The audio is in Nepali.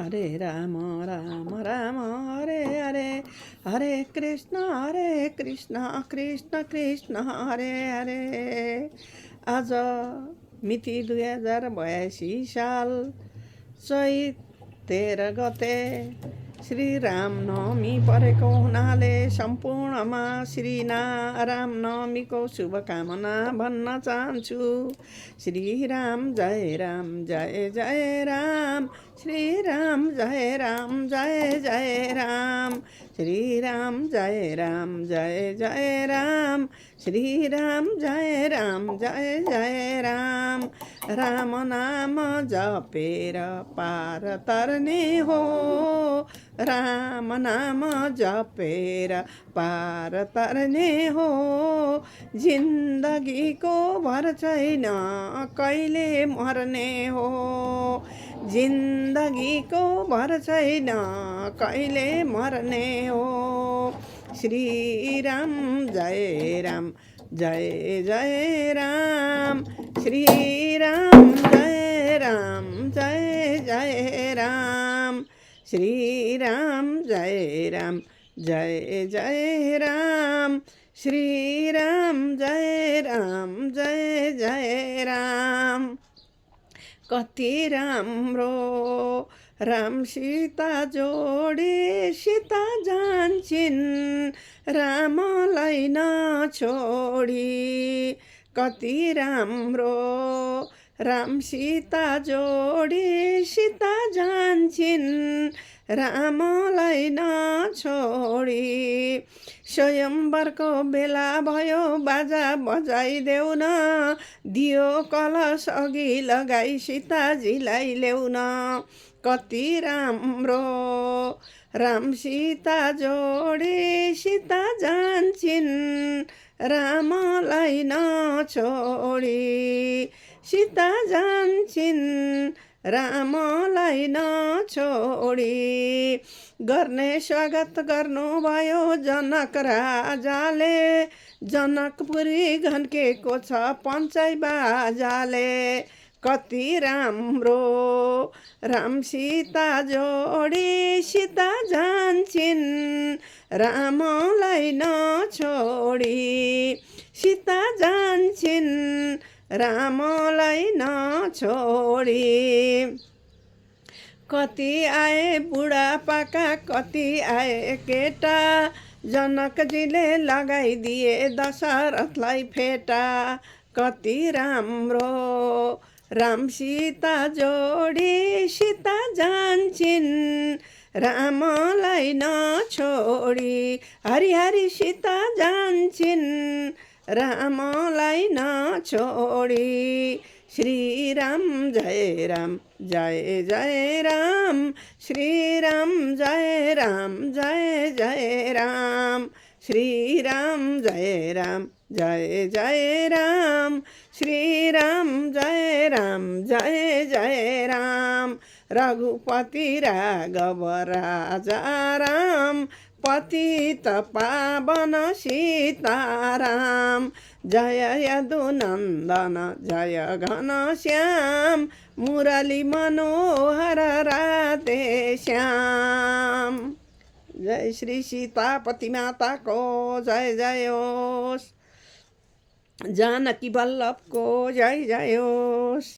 हरे राम राम राम हरे हरे, हरे कृष्ण कृष्ण कृष्ण हरे हरे। आज मिति 2082 साल चैत 13 गते श्रीराम नवमी परेको हुनाले सम्पूर्णमा श्रीराम नवमीको शुभकामना भन्न चाहन्छु। श्रीराम जय राम जय जय राम, श्रीराम जय राम जय जय राम, श्रीराम जय राम जय जय राम, श्रीराम जय राम जय जय राम। राम नाम जपेर पार तरने हो, राम नाम जपेर पार तरने हो। जिन्दगीको भर छैन कहिले मर्ने हो, जिन्दगीको भर छैन कहिले मर्ने हो। श्रीराम जय राम जय जय राम, श्रीराम जय राम जय जय राम, श्रीराम जय राम जय जय राम, श्रीराम जय राम जय जय राम। कति राम्रो राम सीता जोडी, सीता जान्छिन् रामलाई नछोडी। कति राम्रो राम सीता जोडी, सीता जान्छिन् रामलाई नछोडी। स्वयंवरको बेला भयो बाजा बजाइदेऊ न, दियो कलश अघि लगाई सीताजीलाई ल्याउन। कति राम्रो राम सीता जोडी, सीता जान्छिन् रामलाई नछोडी, सीता जान्छिन् रामलाई नछोडी। गर्ने स्वागत गर्नुभयो जनक राजाले, जनकपुरी घन्केको छ पञ्चै बाजाले। कति राम्रो राम सीता जोडी, सीता जान्छिन् रामलाई नछोडी, सीता जान्छिन् रामलाई नछोडी। कति आए बुढापाका कति आए केटा, जनकजीले लगाइदिए दशरथलाई फेटा। कति राम्रो राम सीता जोडी, सीता जान्छिन् रामलाई नछोडी। हरि हरि सीता जान्छिन् रामलाई नछोडी। श्रीराम जय राम जय जय राम, श्रीराम जय राम जय जय राम, श्रीराम जय राम जय जय राम, श्रीराम जय राम जय जय राम। रघुपति राघव राजा राम, पतित पावन सीताराम। जय यदुनन्दन जय घनश्याम, मुरली मनोहर राधे श्याम। जय श्री सीतापति माता को जय जय होस्, जानकी वल्लभ को जय जय होस्।